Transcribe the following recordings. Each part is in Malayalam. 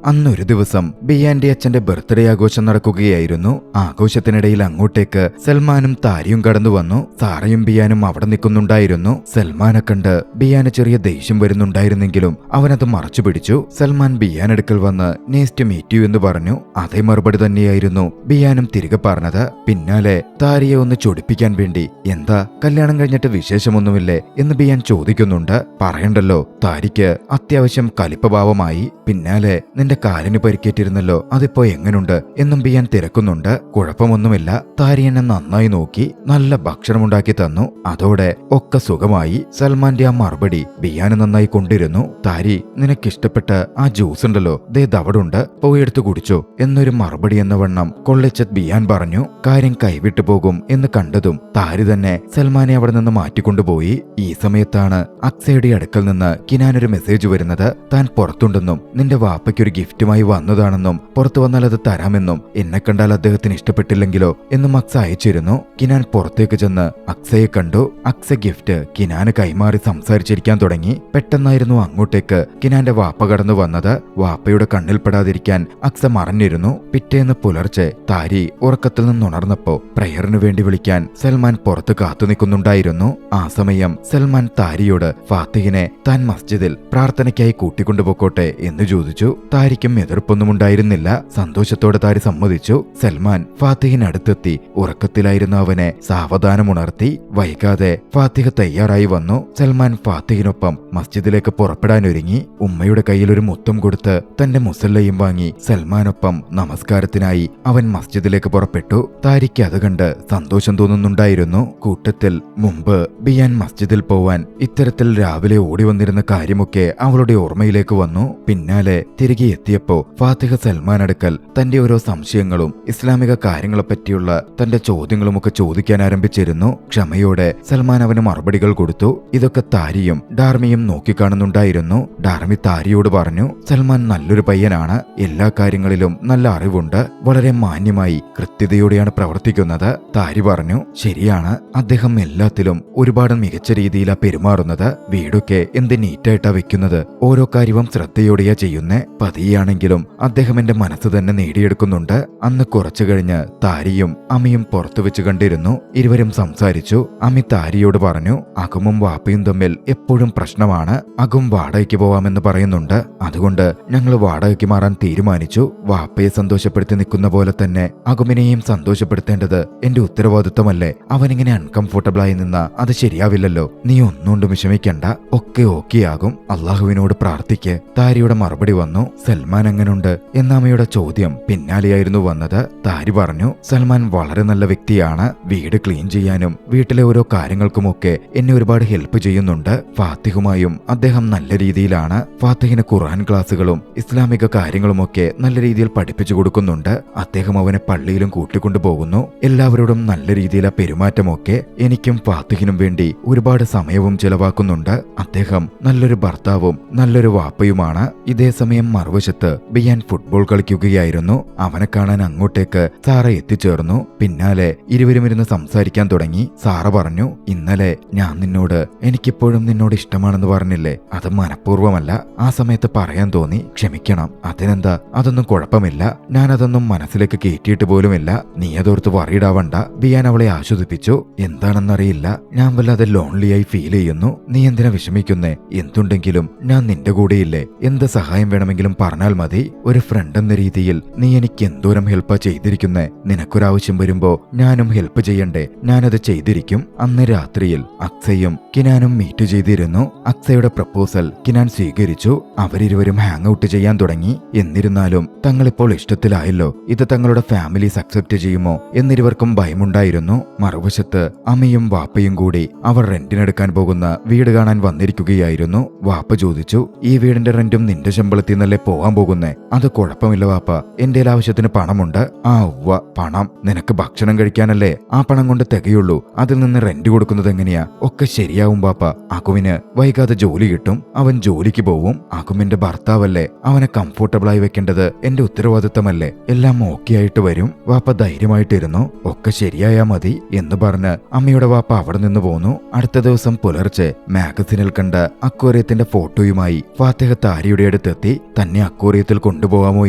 അന്നൊരു ദിവസം ബിയാന്റെ അച്ഛന്റെ ബർത്ത്ഡേ ആഘോഷം നടക്കുകയായിരുന്നു. ആഘോഷത്തിനിടയിൽ അങ്ങോട്ടേക്ക് സൽമാനും താരിയും കടന്നു വന്നു. സാറയും ബിയാനും അവിടെ നിൽക്കുന്നുണ്ടായിരുന്നു. സൽമാനെ കണ്ട് ബിയാന് ചെറിയ ദേഷ്യം വരുന്നുണ്ടായിരുന്നെങ്കിലും അവനത് മറച്ചു പിടിച്ചു. സൽമാൻ ബിയാനടുക്കൽ വന്ന് നൈസ് ടു മീറ്റ് യു എന്ന് പറഞ്ഞു. അതേ മറുപടി തന്നെയായിരുന്നു ബിയാനും തിരികെ പറഞ്ഞത്. പിന്നാലെ താരിയെ ഒന്ന് ചൊടിപ്പിക്കാൻ വേണ്ടി എന്താ കല്യാണം കഴിഞ്ഞിട്ട് വിശേഷമൊന്നുമില്ലേ എന്ന് ബിയാൻ ചോദിക്കുന്നുണ്ട്. പറയണ്ടല്ലോ, താരിക്ക് അത്യാവശ്യം കലിപ്പഭാവമായി. പിന്നാലെ നിന്റെ കാലിന് പരിക്കേറ്റിരുന്നല്ലോ, അതിപ്പോ എങ്ങനുണ്ട് എന്നും ബിയാൻ തിരക്കുന്നുണ്ട്. കുഴപ്പമൊന്നുമില്ല, താരി എന്നെ നന്നായി നോക്കി നല്ല ഭക്ഷണമുണ്ടാക്കി തന്നു, അതോടെ ഒക്കെ സുഖമായി. സൽമാന്റെ ആ മറുപടി ബിയാന് നന്നായി കൊണ്ടിരുന്നു. താരി, നിനക്കിഷ്ടപ്പെട്ട ആ ജ്യൂസ് ഉണ്ടല്ലോ, ദേ ദവടുണ്ട്, പോയി എടുത്തു കുടിച്ചോ എന്നൊരു മറുപടി എന്ന വണ്ണം കൊള്ളിച്ചത് ബിയാൻ പറഞ്ഞു. കാര്യം കൈവിട്ടു പോകും എന്ന് കണ്ടതും താരി തന്നെ സൽമാനെ അവിടെ നിന്ന് മാറ്റിക്കൊണ്ടുപോയി. ഈ സമയത്താണ് അക്സയുടെ അടുക്കൽ നിന്ന് കിനാനൊരു മെസ്സേജ് വരുന്നത്. താൻ പുറത്തുണ്ടെന്നും നിന്റെ വാപ്പയ്ക്കൊരു ഗിഫ്റ്റുമായി വന്നതാണെന്നും പുറത്തു വന്നാൽ അത് തരാമെന്നും എന്നെ കണ്ടാൽ അദ്ദേഹത്തിന് ഇഷ്ടപ്പെട്ടില്ലെങ്കിലോ എന്നും അക്സ അയച്ചിരുന്നു. കിനാൻ പുറത്തേക്ക് ചെന്ന് അക്സയെ കണ്ടു. അക്സ ഗിഫ്റ്റ് കിനാന് കൈമാറി സംസാരിച്ചിരിക്കാൻ തുടങ്ങി. പെട്ടെന്നായിരുന്നു അങ്ങോട്ടേക്ക് കിനാന്റെ വാപ്പ കടന്നു വന്നത്. വാപ്പയുടെ കണ്ണിൽപ്പെടാതിരിക്കാൻ അക്സ മറഞ്ഞിരുന്നു. പിറ്റേന്ന് പുലർച്ചെ താരി ഉറക്കത്തിൽ നിന്നുണർന്നപ്പോ പ്രയറിനു വേണ്ടി വിളിക്കാൻ സൽമാൻ പുറത്ത് കാത്തുനിൽക്കുന്നുണ്ടായിരുന്നു. ആ സമയം സൽമാൻ താരിയോട് ഫാത്തിഹിനെ താൻ മസ്ജിദിൽ പ്രാർത്ഥനയ്ക്കായി കൂട്ടിക്കൊണ്ടുപോക്കോട്ടെ എന്ന് ചോദിച്ചു. താരിക്കും എതിർപ്പൊന്നും ഉണ്ടായിരുന്നില്ല. സന്തോഷത്തോടെ താരി സമ്മതിച്ചു. സൽമാൻ ഫാത്തിഹിനടുത്തെത്തി ഉറക്കത്തിലായിരുന്ന അവനെ സാവധാനമുണർത്തി. വൈകാതെ ഫാത്തിഹ തയ്യാറായി വന്നു. സൽമാൻ ഫാത്തിഹിനൊപ്പം മസ്ജിദിലേക്ക് പുറപ്പെടാനൊരുങ്ങി. ഉമ്മയുടെ കയ്യിൽ ഒരു മുത്തം കൊടുത്ത് തന്റെ മുസല്ലയും വാങ്ങി സൽമാനൊപ്പം നമസ്കാരത്തിനായി അവൻ മസ്ജിദിലേക്ക് പുറപ്പെട്ടു. താരിക്ക് അത് കണ്ട് സന്തോഷം തോന്നുന്നുണ്ടായിരുന്നു. കൂട്ടത്തിൽ മുമ്പ് ബിയാൻ മസ്ജിദിൽ പോവാൻ ഇത്തരത്തിൽ രാവിലെ ഓടി വന്നിരുന്ന കാര്യമൊക്കെ അവളുടെ ഓർമ്മയിലേക്ക് വന്നു. പിന്നാലെ തിരികെ എത്തിയപ്പോ ഫാത്തിഹ സൽമാൻ അടുക്കൽ തന്റെ ഓരോ സംശയങ്ങളും ഇസ്ലാമിക കാര്യങ്ങളെപ്പറ്റിയുള്ള തന്റെ ചോദ്യങ്ങളുമൊക്കെ ചോദിക്കാൻ ആരംഭിച്ചിരുന്നു. ക്ഷമയോടെ സൽമാൻ അവന് മറുപടികൾ കൊടുത്തു. ഇതൊക്കെ താരിയും ഡാർമിയും നോക്കിക്കാണുന്നുണ്ടായിരുന്നു. ഡാർമി താരിയോട് പറഞ്ഞു, സൽമാൻ നല്ലൊരു പയ്യനാണ്, എല്ലാ കാര്യങ്ങളിലും നല്ല അറിവുണ്ട്, വളരെ മാന്യമായി കൃത്യതയോടെയാണ് പ്രവർത്തിക്കുന്നത്. താരി പറഞ്ഞു, ശരിയാണ്, അദ്ദേഹം എല്ലാത്തിലും ഒരുപാട് മികച്ച രീതിയിലാ പെരുമാറുന്നത്. വീടൊക്കെ എന്ത് നീറ്റായിട്ടാ വെക്കുന്നത്, ഓരോ കാര്യവും ശ്രദ്ധയോടെയാ ചെയ്യുന്നേ. പതിയാണെങ്കിലും അദ്ദേഹം എന്റെ മനസ്സ് തന്നെ നേടിയെടുക്കുന്നുണ്ട്. അന്ന് കുറച്ചു കഴിഞ്ഞ് താരിയും അമിയും പുറത്തു വെച്ച് കണ്ടിരുന്നു. ഇരുവരും സംസാരിച്ചു. അമി താരിയോട് പറഞ്ഞു, അകുമും വാപ്പയും തമ്മിൽ എപ്പോഴും പ്രശ്നമാണ്. അകും വാടകയ്ക്ക് പോവാമെന്ന് പറയുന്നുണ്ട്. അതുകൊണ്ട് ഞങ്ങൾ വാടകയ്ക്ക് മാറാൻ തീരുമാനിച്ചു. വാപ്പയെ സന്തോഷപ്പെടുത്തി നിൽക്കുന്ന പോലെ തന്നെ അകുമിനെയും സന്തോഷപ്പെടുത്തേണ്ടത് എന്റെ ഉത്തരവാദിത്തമല്ലേ? അവനിങ്ങനെ അൺകംഫോർട്ടബിളായി നിന്നാ അത് ശരിയാവില്ലല്ലോ. നീ ഒന്നുകൊണ്ടും വിഷമിക്കണ്ട, ഒക്കെ ഓക്കെയാകും, അള്ളാഹുവിനോട് പ്രാർത്ഥിക്ക്. താരിയുടെ മറുപടി വന്നു. സൽമാൻ എങ്ങനുണ്ട് എന്നമ്മയുടെ ചോദ്യം പിന്നാലെയായിരുന്നു വന്നത്. താരി പറഞ്ഞു, സൽമാൻ വളരെ നല്ല വ്യക്തിയാണ്. വീട് ക്ലീൻ ചെയ്യാനും വീട്ടിലെ ഓരോ കാര്യങ്ങൾക്കുമൊക്കെ എന്നെ ഒരുപാട് ഹെൽപ്പ് ചെയ്യുന്നുണ്ട്. ഫാത്തിഹുമായും അദ്ദേഹം നല്ല രീതിയിലാണ്. ഫാത്തിഹിന് ഖുർആൻ ക്ലാസുകളും ഇസ്ലാമിക കാര്യങ്ങളുമൊക്കെ നല്ല രീതിയിൽ പഠിപ്പിച്ചു കൊടുക്കുന്നുണ്ട്. അദ്ദേഹം അവനെ പള്ളിയിലും കൂട്ടിക്കൊണ്ടു പോകുന്നു. എല്ലാവരോടും നല്ല രീതിയിലെ പെരുമാറ്റമൊക്കെ. എനിക്കും ഫാത്തിഹിനും വേണ്ടി ഒരുപാട് സമയവും ചെലവാക്കുന്നുണ്ട്. അദ്ദേഹം നല്ലൊരു ഭർത്താവും നല്ലൊരു വാപ്പയുമാണ്. ഇതേ സമയം മറുവശത്ത് ബിയാൻ ഫുട്ബോൾ കളിക്കുകയായിരുന്നു. അവനെ കാണാൻ അങ്ങോട്ടേക്ക് സാറ എത്തിച്ചേർന്നു. പിന്നാലെ ഇരുവരും ഇരുന്ന് സംസാരിക്കാൻ തുടങ്ങി. സാറ പറഞ്ഞു, ഇന്നലെ ഞാൻ നിന്നോട് എനിക്കിപ്പോഴും നിന്നോട് ഇഷ്ടമാണെന്ന് പറഞ്ഞില്ലേ, അത് മനഃപൂർവ്വമല്ല, ആ സമയത്ത് പറയാൻ തോന്നി, ക്ഷമിക്കണം. അതിനെന്താ, അതൊന്നും കുഴപ്പമില്ല, ഞാനതൊന്നും മനസ്സിലേക്ക് കയറ്റിയിട്ട് പോലുമില്ല, നീ അതോർത്ത് വറീഡാവണ്ട. ബിയാൻ അവളെ ആശ്വസിപ്പിച്ചു. എന്താണെന്നറിയില്ല, ഞാൻ വല്ലാതെ ലോൺലിയായി ഫീൽ ചെയ്യുന്നു. നീ എന്തിനാ വിഷമിക്കുന്നേ? എന്തുണ്ടെങ്കിലും ഞാൻ നിന്റെ കൂടെയില്ലേ? എന്ത് സഹായം വേണമെങ്കിലും പറഞ്ഞാൽ മതി. ഒരു ഫ്രണ്ട് എന്ന രീതിയിൽ നീ എനിക്ക് എന്തോരം ഹെൽപ്പാ ചെയ്തിരിക്കുന്നേ. നിനക്കൊരാവശ്യം വരുമ്പോ ഞാനും ഹെൽപ്പ് ചെയ്യണ്ടേ? ഞാനത് ചെയ്തിരിക്കും. അന്ന് രാത്രിയിൽ അക്സയും കിനാനും മീറ്റ് ചെയ്തിരുന്നു. അക്സയുടെ പ്രപ്പോസൽ കിനാൻ സ്വീകരിച്ചു. അവരിരുവരും ഹാങ് ഔട്ട് ചെയ്യാൻ തുടങ്ങി. എന്നിരുന്നാലും തങ്ങളിപ്പോൾ ഇഷ്ടത്തിലായല്ലോ, ഇത് തങ്ങളുടെ ഫാമിലീസ് അക്സെപ്റ്റ് ചെയ്യുമോ എന്നിരുവർക്കും ഭയമുണ്ടായിരുന്നു. മറുവശത്ത് അമ്മയും വാപ്പയും കൂടി അവർ റെന്റിനെടുക്കാൻ പോകുന്ന വീട് കാണാൻ വന്നിരിക്കുകയായിരുന്നു. വാപ്പ ചോദിച്ചു, ഈ വീടിന്റെ റെന്റും നിന്റെ ശമ്പളത്തിൽ നിന്നല്ലേ പോവാൻ പോകുന്നേ? അത് കുഴപ്പമില്ല വാപ്പ, എന്റെ ആവശ്യത്തിന് പണമുണ്ട്. ആ ഉവ്വ, പണം നിനക്ക് ഭക്ഷണം കഴിക്കാനല്ലേ? ആ പണം കൊണ്ട് തികയുള്ളൂ. അതിൽ നിന്ന് റെന്റ് കൊടുക്കുന്നത് എങ്ങനെയാ? ഒക്കെ ശരിയാവും വാപ്പ. അകുവിന് വൈകാതെ ജോലി കിട്ടും, അവൻ ജോലിക്ക് പോവും. അകുമിന്റെ ഭർത്താവല്ലേ, അവനെ കംഫോർട്ടബിളായി വെക്കേണ്ടത് എന്റെ ഉത്തരവാദിത്തമല്ലേ? എല്ലാം ഓക്കെ ആയിട്ട് വരും. വാപ്പ ധൈര്യമായിട്ടിരുന്നു. ഒക്കെ ശരിയായാ മതി എന്ന് പറഞ്ഞ് അമ്മയുടെ വാപ്പ അവിടെ നിന്ന് പോന്നു. അടുത്ത ദിവസം പുലർച്ചെ മാഗസിനിൽ കണ്ട അക്വേറിയത്തിന്റെ ഫോട്ടോയുമായി ഫാത്തിഹ താരിയുടെ അടുത്തെത്തി. തന്നെ അക്വേറിയത്തിൽ കൊണ്ടുപോകാമോ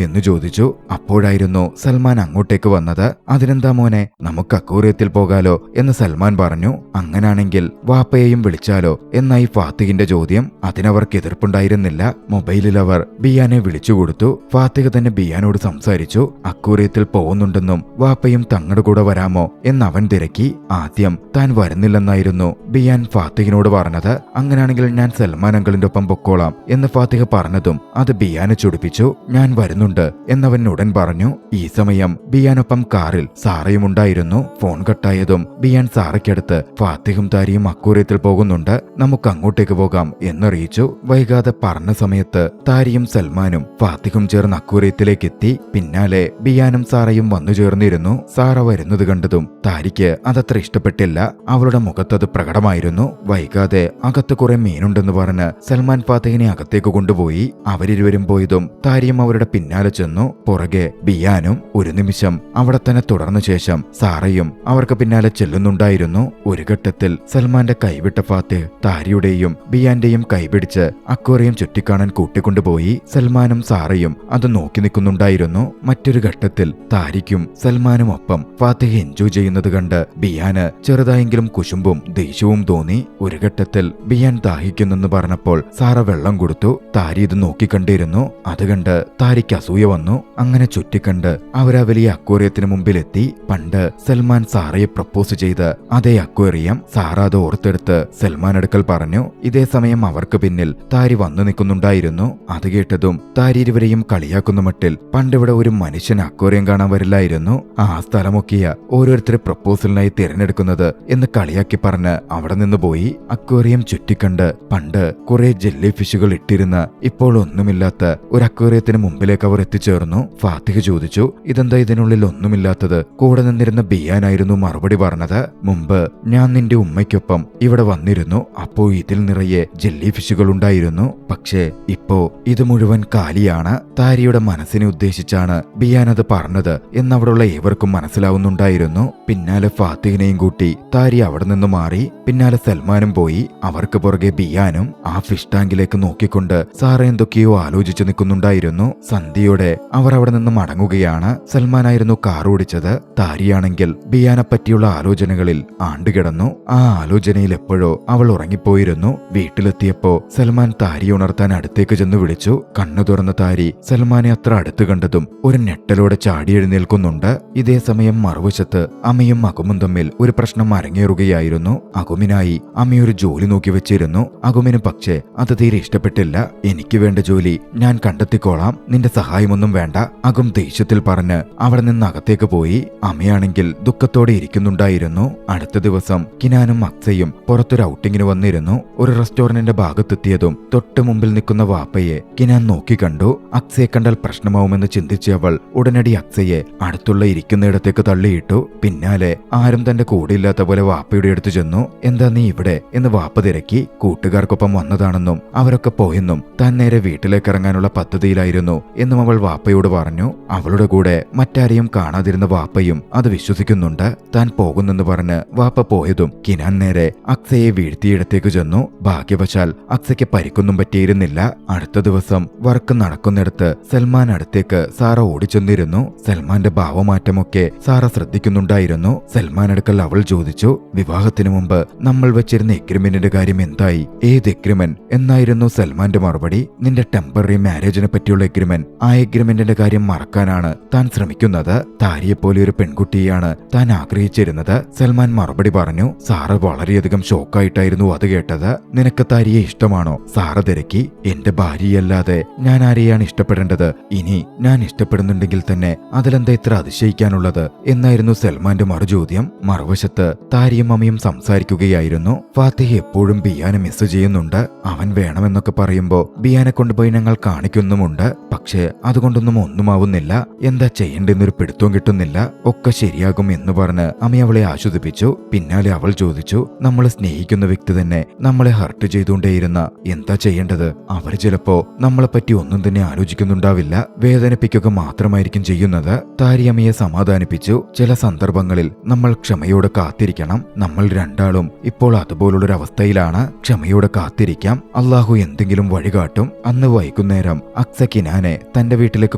എന്ന് ചോദിച്ചു. അപ്പോഴായിരുന്നു സൽമാൻ അങ്ങോട്ടേക്ക് വന്നത്. അതിനെന്താ മോനെ, നമുക്ക് അക്വേറിയത്തിൽ പോകാലോ എന്ന് സൽമാൻ പറഞ്ഞു. അങ്ങനാണെങ്കിൽ വാപ്പയെയും വിളിച്ചാലോ എന്നായി ഫാത്തിഹിന്റെ ചോദ്യം. അതിനവർക്ക് എതിർപ്പുണ്ടായിരുന്നില്ല. മൊബൈലിൽ അവർ ബിയാനെ വിളിച്ചുകൊടുത്തു. ഫാത്തിഹ തന്നെ ബിയാനോട് സംസാരിച്ചു. അക്വേറിയത്തിൽ പോകുന്നുണ്ടെന്നും വാപ്പയും തങ്ങളുടെ കൂടെ വരാമോ എന്നവൻ തിരക്കി. ആദ്യം താൻ വരുന്നില്ലെന്നായിരുന്നു ബിയാൻ ഫാത്തിഹിനോട് പറഞ്ഞത്. അങ്ങനാണെങ്കിൽ ഞാൻ സൽമാൻ അങ്കിളിന്റെ ഒപ്പം പൊക്കോളാം എന്ന് ഫാത്തിഹ പറഞ്ഞതും അത് ബിയാനെ ചൊടിപ്പിച്ചു. ഞാൻ വരുന്നുണ്ട് എന്നവൻ ഉടൻ പറഞ്ഞു. ഈ സമയം ബിയാനൊപ്പം കാറിൽ സാറയും ഉണ്ടായിരുന്നു. ഫോൺ കട്ടായതും ബിയാൻ സാറയ്ക്കടുത്ത് ഫാത്തിഹും താരിയും അക്വേറിയത്തിൽ പോകുന്നുണ്ട്, നമുക്ക് അങ്ങോട്ടേക്ക് പോകാം എന്നറിയിച്ചു. വൈകാതെ പറഞ്ഞ സമയത്ത് താരിയും സൽമാനും ഫാത്തിഹും ചേർന്ന് അക്വേറിയത്തിലേക്ക് എത്തി. പിന്നാലെ ബിയാനും സാറയും വന്നു ചേർന്നിരുന്നു. സാറ വരുന്നത് കണ്ടതും താരിക്ക് അതത്ര ഇഷ്ടപ്പെട്ടില്ല. അവളുടെ മുഖത്തത് പ്രകടമായിരുന്നു. വൈകാതെ അകത്ത് കുറെ മീനുണ്ടെന്ന് പറഞ്ഞ് സൽമാൻ ഫാത്തിഹിനെ അകത്തേക്ക് കൊണ്ടുപോയി. അവരിരുവരും പോയതും താരിയും അവരുടെ പിന്നാലെ ചെന്നു. പുറകെ ബിയാനും ഒരു നിമിഷം അവിടെ തന്നെ തുടർന്ന ശേഷം സാറയും അവർക്ക് പിന്നാലെ ചെല്ലുന്നുണ്ടായിരുന്നു. ഒരു ഘട്ടത്തിൽ സൽമാന്റെ കൈവിട്ട ഫാത്തിഹ് താരിയുടെയും ബിയാന്റെയും കൈപിടിച്ച് അക്വേറിയം ചുറ്റിക്കാണാൻ കൂട്ടിക്കൊണ്ടുപോയി. സൽമാനും സാറയും അത് നോക്കി നിൽക്കുന്നുണ്ടായിരുന്നു. മറ്റൊരു ഘട്ടത്തിൽ താരിക്കും സൽമാനും ഒപ്പം ഫാത്തിഹ് എൻജോയ് ചെയ്യുന്നത് കണ്ട് ബിയാന് ചെറുതായെങ്കിലും കുശുമ്പും ദേഷ്യവും തോന്നി. ഒരു ഘട്ടത്തിൽ ബിയാൻ ദാഹിക്കുന്നെന്ന് പറഞ്ഞപ്പോൾ സാറ വെള്ളം കൊടുത്തു. താരി ഇത് നോക്കിക്കണ്ടിരുന്നു. അത് കണ്ട് താരിക്ക് അസൂയ വന്നു. അങ്ങനെ ചുറ്റിക്കണ്ട് അവരാ വലിയ അക്വേറിയത്തിന് മുമ്പിലെത്തി. പണ്ട് സൽമാൻ സാറയെ പ്രപ്പോസ് ചെയ്ത് അതേ അക്വേറിയം. സാറ അത് ഓർത്തെടുത്ത് സൽമാൻ അടുക്കൽ പറഞ്ഞു. ഇതേ സമയം അവർക്ക് പിന്നിൽ താരി വന്നു നിൽക്കുന്നുണ്ടായിരുന്നു. അത് കേട്ടതും താരി ഇരുവരെയും കളിയാക്കുന്ന മട്ടിൽ പണ്ടിവിടെ ഒരു മനുഷ്യൻ അക്വേറിയം കാണാൻ വരില്ലായിരുന്നു, ആ സ്ഥലമൊക്കെയ ഓരോരുത്തരെ പ്രപ്പോസലിനായി തിരഞ്ഞെടുക്കുന്നത് എന്ന് കളിയാക്കി പറഞ്ഞ് അവിടെ നിന്ന് പോയി. അക്വേറിയം ചുറ്റിക്കണ്ട് പണ്ട് കുറെ ജെല്ലി ഫിഷുകൾ ഇട്ടിരുന്ന ഇപ്പോൾ ഒന്നുമില്ലാത്ത ഒരു അക്വേറിയത്തിന് മുമ്പിലേക്ക് അവർ എത്തിച്ചേർന്നു. ഫാത്തിഹ് ചോദിച്ചു, ഇതെന്താ ഇതിനുള്ളിൽ ഒന്നുമില്ലാത്തത്? കൂടെ നിന്നിരുന്ന ബിയാനായിരുന്നു മറുപടി പറഞ്ഞത്. മുമ്പ് ഞാൻ നിന്റെ ഉമ്മയ്ക്കൊപ്പം ഇവിടെ വന്നിരുന്നു, അപ്പോൾ ഇതിൽ നിറയെ ജെല്ലി ഫിഷുകൾ ഉണ്ടായിരുന്നു. പക്ഷേ ഇപ്പോ ഇത് മുഴുവൻ കാലിയാണ്. താരിയുടെ മനസ്സിനെ ഉദ്ദേശിച്ചാണ് ബിയാൻ അത് പറഞ്ഞത് എന്നവിടെയുള്ള ഏവർക്കും മനസ്സിലാവുന്നുണ്ടായിരുന്നു. പിന്നാലെ ഫാത്തിഹിനെയും കൂട്ടി താരി അവിടെ നിന്ന് മാറി. പിന്നാലെ സൽമാനും പോയി. അവർക്ക് പുറകെ ബിയാനും. ആ ഫിഷ് ടാങ്കിലേക്ക് നോക്കിക്കൊണ്ട് സാറ എന്തൊക്കെയോ ആലോചിച്ചു നിൽക്കുന്നുണ്ടായിരുന്നു. സന്ധ്യയോടെ അവർ അവിടെ നിന്ന് മടങ്ങുകയാണ്. സൽമാനായിരുന്നു കാർ ഓടിച്ചത്. താരിയാണെങ്കിൽ ബിയാനെ പറ്റിയുള്ള ആലോചനകളിൽ ആണ്ടുകിടന്നു. ആ ആലോചനയിൽ എപ്പോഴോ അവൾ ഉറങ്ങിപ്പോയിരുന്നു. വീട്ടിലെത്തിയപ്പോ സൽമാൻ താരിയെ ഉണർത്താൻ അടുത്തേക്ക് ചെന്ന് വിളിച്ചു. കണ്ണു തുറന്ന താരി സൽമാനെ അത്ര അടുത്ത് കണ്ടതും ഒരു ഞെട്ടലോടെ ചാടി എഴുന്നേൽക്കുന്നുണ്ട്. ഇതേ സമയം മറുവശത്ത് അമ്മയും അകുമും തമ്മിൽ ഒരു പ്രശ്നം അരങ്ങേറുകയായിരുന്നു. അകുമിനായി അമ്മയൊരു ജോലി നോക്കി വെച്ചിരുന്നു. അകുമിന് പക്ഷേ അത് തീരെ ഇഷ്ടപ്പെട്ടില്ല. എനിക്ക് വേണ്ട ജോലി ഞാൻ കണ്ടെത്തിക്കോളാം, നിന്റെ സഹായമൊന്നും വേണ്ട, അകും ദേഷ്യത്തിൽ പറഞ്ഞ് അവിടെ നിന്ന് അകത്തേക്ക് പോയി. അമ്മയാണെങ്കിൽ ദുഃഖത്തോടെ ഇരിക്കുന്നുണ്ടായിരുന്നു. അടുത്ത ദിവസം കിനാനും അക്സയും പുറത്തൊരു ഔട്ടിങ്ങിന് വന്നിരുന്നു. ഒരു റെസ്റ്റോറന്റിന്റെ ഭാഗത്തെത്തിയതും തൊട്ട് മുമ്പിൽ നിൽക്കുന്ന വാപ്പയെ കിനാൻ നോക്കി കണ്ടു. അക്സയെ കണ്ടാൽ പ്രശ്നമാവുമെന്ന് ചിന്തിച്ച അവൾ ഉടനടി അക്സയെ അടുത്തുള്ള ഇരിക്കുന്നിടത്തേക്ക് തള്ളിയിട്ടു. പിന്നാലെ ആരും തന്റെ കൂടെയില്ലാത്ത പോലെ വാപ്പയുടെ അടുത്ത് ചെന്നു. എന്താ നീ ഇവിടെ എന്ന് വാപ്പ തിരക്കി. കൂട്ടുകാർക്കൊപ്പം വന്നതാണെന്നും അവരൊക്കെ പോയെന്നും താൻ നേരെ വീട്ടിലേക്ക് ഇറങ്ങാനുള്ള പദ്ധതിയിലായിരുന്നു എന്നും അവൾ വാപ്പയോട് പറഞ്ഞു. അവളുടെ കൂടെ മറ്റാരെയും കാണാതിരുന്ന വാപ്പയും അത് വിശ്വസിക്കുന്നുണ്ട്. താൻ പോകുന്നെന്ന് പറഞ്ഞ് വാപ്പ പോയതും കിനാൻ നേരെ അക്സയെ വീഴ്ത്തിയിടത്തേക്ക് ചെന്നു. ഭാഗ്യവശാൽ അക്സയ്ക്ക് പരിക്കൊന്നും പറ്റിയിരുന്നില്ല. അടുത്ത ദിവസം വർക്ക് നടക്കുന്നിടത്ത് സൽമാൻ അടുത്തേക്ക് സാറ ഓടിച്ചെന്നിരുന്നു. സൽമാന്റെ ഭാവമാറ്റമൊക്കെ സാറ ശ്രദ്ധിക്കുന്നുണ്ടായിരുന്നു. സൽമാൻ അടുക്കൽ അവൾ ചോദിച്ചു, വിവാഹത്തിനു മുമ്പ് നമ്മൾ വെച്ചിരുന്ന എഗ്രിമെന്റിന്റെ കാര്യം എന്തായി? ഏത് എഗ്രിമെന്റ് എന്നായിരുന്നു സൽമാന്റെ മറുപടി. നിന്റെ ടെമ്പററി മാരേജിനെ പറ്റിയുള്ള എഗ്രിമെന്റ്. ആ എഗ്രിമെന്റിന്റെ കാര്യം മറക്കാനാണ് താൻ ശ്രമിക്കുന്നത്. താരിയെപ്പോലെ ഒരു പെൺകുട്ടിയെയാണ് താൻ ആഗ്രഹിച്ചിരുന്നത്, സൽമാൻ മറുപടി പറഞ്ഞു. സാറ വളരെയധികം ഷോക്കായിട്ടായിരുന്നു അത് കേട്ടത്. നിനക്ക് താരിയെ ഇഷ്ടമാണോ? സാറ തിരക്കി. എന്റെ ഭാര്യയല്ലാതെ ഞാൻ ആരെയാണ് ഇഷ്ടപ്പെടേണ്ടത്? ഇനി ഞാൻ ഇഷ്ടപ്പെടുന്നുണ്ടെങ്കിൽ തന്നെ അതിലെന്താ ഇത്ര അതിശയിക്കാനുള്ളത് എന്നായിരുന്നു സൽമാന്റെ മറുചോദ്യം. മറുവശത്ത് താരിയും അമ്മയും സംസാരിക്കുകയായിരുന്നു. ഫാത്തിഹ് എപ്പോഴും ബിയാനെ മിസ് ചെയ്യുന്നുണ്ട്. അവൻ വേണമെന്നൊക്കെ പറയുമ്പോ ബിയാനെ കൊണ്ടുപോയി ഞങ്ങൾ കാണിക്കുന്നുമുണ്ട്. പക്ഷേ അതുകൊണ്ടൊന്നും ഒന്നുമാവുന്നില്ല. എന്താ ചെയ്യേണ്ടെന്നൊരു പിടുത്തവും കിട്ടുന്നില്ല. ഒക്കെ ശരിയാകും എന്ന് പറഞ്ഞ് അമ്മ അവളെ ആശ്വസിപ്പിച്ചു. പിന്നാലെ അവൾ ചോദിച്ചു, നമ്മൾ സ്നേഹിക്കുന്ന വ്യക്തി തന്നെ നമ്മളെ ഹർട്ട് ചെയ്തുകൊണ്ടേയിരുന്ന എന്താ ചെയ്യേണ്ടത്? അവർ ചിലപ്പോ നമ്മളെപ്പറ്റി ഒന്നും തന്നെ ആലോചിക്കുന്നുണ്ടാവില്ല, വേദനിപ്പിക്കുക മാത്രമായിരിക്കും ചെയ്യുന്നത്. താരിയമ്മയെ സമാധാനിപ്പിച്ചു. ചില സന്ദർഭങ്ങളിൽ നമ്മൾ ക്ഷമയോടെ കാത്തിരിക്കണം. നമ്മൾ രണ്ടാളും ഇപ്പോൾ അതുപോലുള്ളൊരു അവസ്ഥയിലാണ്. ക്ഷമയോടെ കാത്തിരിക്കാം, അള്ളാഹു എന്തെങ്കിലും വഴികാട്ടും. അന്ന് വൈകുന്നേരം അക്സ കിനാനെ തന്റെ വീട്ടിലേക്ക്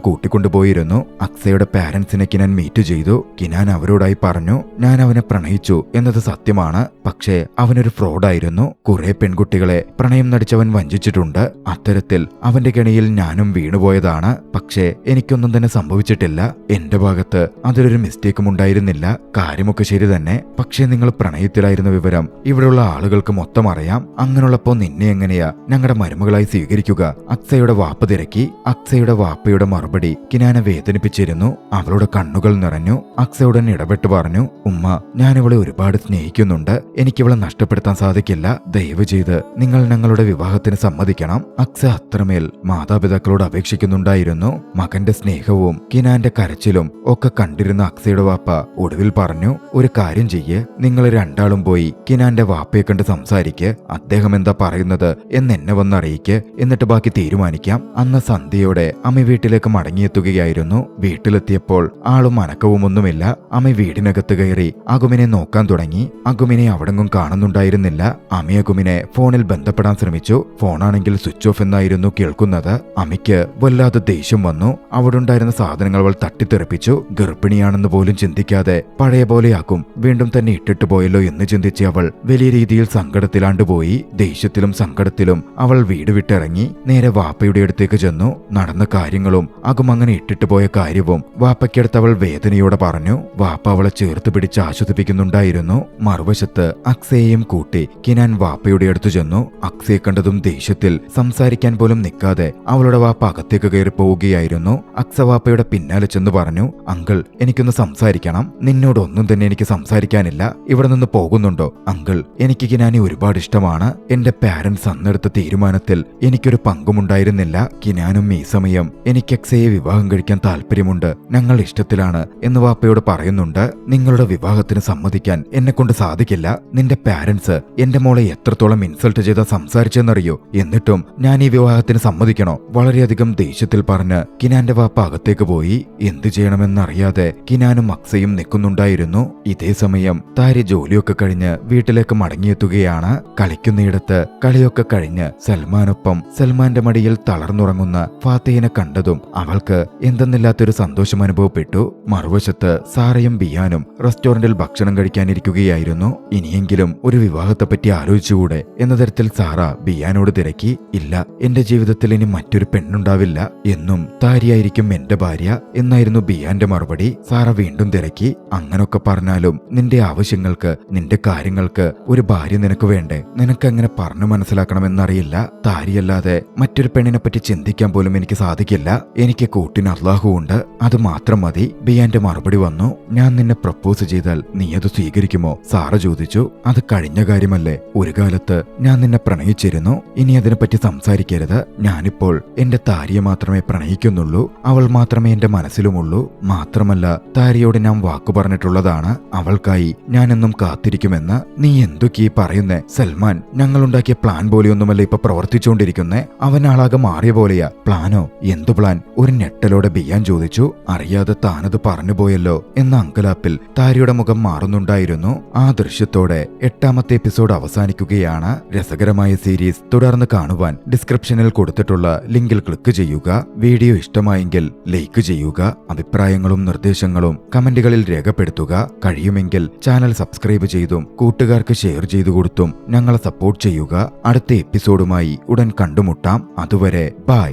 കൂട്ടിക്കൊണ്ടുപോയിരുന്നു. അക്സയുടെ പാരന്റ്സിനെ കിനാൻ മീറ്റ് ചെയ്തു. കിനാൻ അവരോടായി പറഞ്ഞു, ഞാൻ അവനെ പ്രണയിച്ചു എന്നത് സത്യമാണ്, പക്ഷേ അവനൊരു ഫ്രോഡായിരുന്നു. കുറെ പെൺകുട്ടികളെ പ്രണയം നടിച്ചവൻ വഞ്ചിച്ചിട്ടുണ്ട്. അത്തരത്തിൽ അവന്റെ കെണിയിൽ ഞാനും വീണുപോയതാണ്. പക്ഷേ എനിക്കൊന്നും തന്നെ സംഭവിച്ചിട്ടില്ല. എന്റെ ഭാഗത്ത് അതിലൊരു മിസ്റ്റേക്കും ഉണ്ടായിരുന്നില്ല. കാര്യമൊക്കെ ശരി തന്നെ. പക്ഷേ നിങ്ങൾ പ്രണയത്തിലായിരുന്ന വിവരം ഇവിടെയുള്ള ആളുകൾക്ക് മൊത്തം അറിയാം. അങ്ങനെയുള്ളപ്പോ നിന്നെ എങ്ങനെയാ ഞങ്ങളുടെ മരുമകളായി സ്വീകരിക്കുക? അക്സയുടെ വാപ്പ തിരക്കി. അക്സയുടെ വാപ്പയുടെ മറുപടി കിനാനെ വേദനിപ്പിച്ചിരുന്നു. അവളുടെ കണ്ണുകൾ നിറഞ്ഞു. അക്സയുടൻ ഇടപെട്ട് പറഞ്ഞു, ഉമ്മ, ഞാനിവളെ ഒരുപാട് സ്നേഹിക്കുന്നുണ്ട്. എനിക്കിവളെ നഷ്ടപ്പെടുത്താൻ സാധിക്കില്ല. ദയവ് ചെയ്ത് നിങ്ങൾ ഞങ്ങളുടെ വിവാഹത്തിന് സമ്മതിക്കണം. അക്സ അത്രമേൽ മാതാപിതാക്കളോട് അപേക്ഷിക്കുന്നുണ്ടായിരുന്നു. മകന്റെ സ്നേഹവും കിനാന്റെ കരച്ചിലും ഒക്കെ കണ്ടിരുന്ന അക്സയുടെ വാപ്പ ഒടുവിൽ പറഞ്ഞു, ഒരു കാര്യം ചെയ്യ്, നിങ്ങൾ രണ്ടാളും പോയി കിനാന്റെ വാപ്പയെ കണ്ട് സംസാരിക്ക്. അദ്ദേഹം എന്താ പറയുന്നത് എന്നെ വന്നറിയിക്ക്. എന്നിട്ട് ബാക്കി തീരുമാനിക്കാം. അന്ന് സന്ധ്യയോടെ അമ്മ വീട്ടിലേക്ക് മടങ്ങിയെത്തുകയായിരുന്നു. വീട്ടിലെത്തിയപ്പോൾ ആളും അനക്കവുമൊന്നുമില്ല. അമ്മ വീടിനകത്ത് കയറി അകുമിനെ നോക്കാൻ തുടങ്ങി. അകുമിനെ അവിടെങ്ങും കാണുന്നുണ്ടായിരുന്നില്ല. അമ്മ അകുമിനെ ഫോണിൽ ബന്ധപ്പെടാൻ ശ്രമിച്ചു. ഫോണാണെങ്കിൽ സ്വിച്ച് ഓഫ് എന്നായിരുന്നു കേൾക്കുന്നത്. അമ്മയ്ക്ക് വല്ലാതെ ദേഷ്യം വന്നു. അവിടെ ഉണ്ടായിരുന്ന സാധനങ്ങൾ അവൾ തട്ടിത്തെറിപ്പിച്ചു. ഗർഭിണിയാണെന്ന് പോലും ചിന്തിക്കാതെ പഴയ പോലെയാക്കും വീണ്ടും തന്നെ ഇട്ടിട്ട് പോയല്ലോ എന്ന് ചിന്തിച്ച് അവൾ വലിയ രീതിയിൽ സങ്കടത്തിലാണ്ടുപോയി. ദേഷ്യത്തിലും സങ്കടത്തിലും അവൾ വീട് വിട്ടിറങ്ങി നേരെ വാപ്പയുടെ അടുത്തേക്ക് ചെന്നു. നടന്ന കാര്യങ്ങളും അകും അങ്ങനെ ഇട്ടിട്ട് പോയ കാര്യവും വാപ്പയ്ക്കടുത്ത് അവൾ വേദനയോടെ പറഞ്ഞു. വാപ്പ അവളെ ചേർത്ത് പിടിച്ച് ആശ്വസിപ്പിക്കുന്നുണ്ടായിരുന്നു. മറുവശത്ത് അക്സയെയും കൂട്ടി കിനാൻ വാപ്പയുടെ അടുത്ത് ചെന്നു. അക്സയെ കണ്ടതും ദേഷ്യത്തിൽ സംസാരിക്കാൻ പോലും നിൽക്കാതെ അവളുടെ വാപ്പ അകത്തേക്ക് കയറി പോവുകയായിരുന്നു. അക്സ വാപ്പയുടെ പിന്നാലെ ചെന്ന് പറഞ്ഞു, അങ്കിൾ, എനിക്കൊന്ന് സംസാരിക്കണം. നിന്നോടൊന്നും തന്നെ എനിക്ക് സംസാരിക്കാനില്ല. ഇവിടെ നിന്ന് പോകുന്നുണ്ടോ? അങ്കിൾ, എനിക്ക് കിനാനെ ഒരുപാട് ഇഷ്ടമാണ്. എന്റെ പാരന്റ്സ് അന്നെടുത്ത തീരുമാനത്തിൽ എനിക്കൊരു പങ്കുമുണ്ടായിരുന്നില്ല. കിനാനും ഈ സമയം എനിക്ക് അക്സയെ വിവാഹം കഴിക്കാൻ താല്പര്യമുണ്ട്. ഞങ്ങൾ ഇഷ്ടത്തിലാണ് എന്ന് വാപ്പയോട് പറയുന്നുണ്ട്. നിങ്ങളുടെ വിവാഹത്തിന് സമ്മതിക്കാൻ എന്നെ കൊണ്ട് സാധിക്കില്ല. നിന്റെ പാരന്റ്സ് എന്റെ മോളെ എത്രത്തോളം ഇൻസൾട്ട് ചെയ്താ സംസാരിച്ചെന്നറിയോ? എന്നിട്ടും ഞാൻ ഈ വിവാഹത്തിന് സമ്മതിക്കണോ? വളരെയധികം ദേഷ്യത്തിൽ പറഞ്ഞ് കിനാന്റെ വാപ്പ അകത്തേക്ക് പോയി. എന്തു ചെയ്യണമെന്നറിയാതെ കിനാനും അക്സയും നിൽക്കുന്നുണ്ടായിരുന്നു. ഇതേ സമയം താരി ജോലിയൊക്കെ കഴിഞ്ഞ് വീട്ടിലേക്ക് മടങ്ങിയെത്തുകയാണ്. കളിക്കുന്നിടത്ത് കളിയൊക്കെ കഴിഞ്ഞ് സൽമാനൊപ്പം സൽമാന്റെ മടിയിൽ തളർന്നുറങ്ങുന്ന ഫാത്തിഹിനെ കണ്ടതും അവൾക്ക് എന്തെന്നില്ലാത്തൊരു സന്തോഷം അനുഭവപ്പെട്ടു. മറുവശത്ത് സാറയും ബിയാനും റെസ്റ്റോറന്റിൽ ഭക്ഷണം കഴിക്കാനിരിക്കുകയായിരുന്നു. ഇനിയെങ്കിലും ഒരു വിവാഹത്തെപ്പറ്റി ആലോചിച്ചുകൂടെ എന്ന തരത്തിൽ സാറ ബിയാനോട് തിരക്കി. ഇല്ല, എന്റെ ജീവിതത്തിൽ ഇനി മറ്റൊരു പെണ്ണുണ്ടാവില്ല. എന്നും താരിയായിരിക്കും എന്റെ ഭാര്യ എന്നായിരുന്നു ബിയാന്റെ മറുപടി. സാറ വീണ്ടും തിരക്കി. അങ്ങനൊക്കെ പറഞ്ഞാലും നിന്റെ ആവശ്യങ്ങൾക്ക്, നിന്റെ കാര്യങ്ങൾക്ക് ഒരു ഭാര്യ നിനക്ക് വേണ്ടേ? നിനക്കങ്ങനെ പറഞ്ഞു മനസ്സിലാക്കണമെന്നറിയില്ല. താരിയല്ലാതെ മറ്റൊരു പെണ്ണിനെ പറ്റി ചിന്തിക്കാൻ പോലും എനിക്ക് സാധിക്കില്ല. എനിക്ക് കൂട്ടിന് അല്ലാഹു ഉണ്ട്, അത് മാത്രം മതി. ബിയാന്റെ മറുപടി വന്നു. ഞാൻ നിന്നെ പ്രപ്പോസ് ചെയ്താൽ നീ അത് സ്വീകരിക്കുമോ? സാറ ചോദിച്ചു. അത് കഴിഞ്ഞ കാര്യമല്ലേ. ഒരു കാലത്ത് ഞാൻ നിന്നെ പ്രണയിച്ചിരുന്നു. ഇനി അതിനെപ്പറ്റി സംസാരിക്കരുത്. ഞാനിപ്പോൾ എന്റെ താരിയെ മാത്രമേ പ്രണയിക്കുന്നുള്ളൂ. അവൾ മാത്രമേ എന്റെ മനസ്സിലുമുള്ളൂ. മാത്രമല്ല, താരിയോട് ഞാൻ വാക്കു പറഞ്ഞിട്ടുള്ളതാണ്. അവൾക്കായി ഞാനെന്നും കാത്തിരിക്കുമെന്ന്. നീ എന്തൊക്കെയാ പറയുന്നേ? സൽമാൻ, ഞങ്ങളുണ്ടാക്കിയ പ്ലാൻ പോലെയൊന്നുമല്ല ഇപ്പൊ പ്രവർത്തിച്ചുകൊണ്ടിരിക്കുന്നേ. അവനാളാകെ മാറിയ പോലെയാ. പ്ലാനോ? എന്തു പ്ലാൻ? ഒരു ഞെട്ടലോടെ ബിയാൻ ചോദിച്ചു. അറിയാതെ താനത് പറഞ്ഞുപോയല്ലോ എന്ന അങ്കലാപ്പിൽ താരിയുടെ മുഖം മാറുന്നുണ്ടായിരുന്നു. ആ ദൃശ്യത്തോടെ 8ാമത്തെ എപ്പിസോഡ് അവസാനിക്കുകയാണ്. രസകരമായ സീരീസ് തുടർന്ന് കാണുവാൻ ഡിസ്ക്രിപ്ഷനിൽ കൊടുത്തിട്ടുള്ള ലിങ്കിൽ ക്ലിക്ക് ചെയ്യുക. വീഡിയോ ഇഷ്ടമായെങ്കിൽ ലൈക്ക് ചെയ്യുക. അഭിപ്രായങ്ങളും നിർദ്ദേശങ്ങളും കമന്റുകളിൽ രേഖപ്പെടുത്തുക. കഴിയുമെങ്കിൽ ചാനൽ സബ്സ്ക്രൈബ് ചെയ്തും കൂട്ടുകാർക്ക് ഷെയർ ചെയ്തു കൊടുത്തും ഞങ്ങളെ സപ്പോർട്ട് ചെയ്യുക. അടുത്ത എപ്പിസോഡുമായി ഉടൻ കണ്ടുമുട്ടാം. അതുവരെ ബൈ.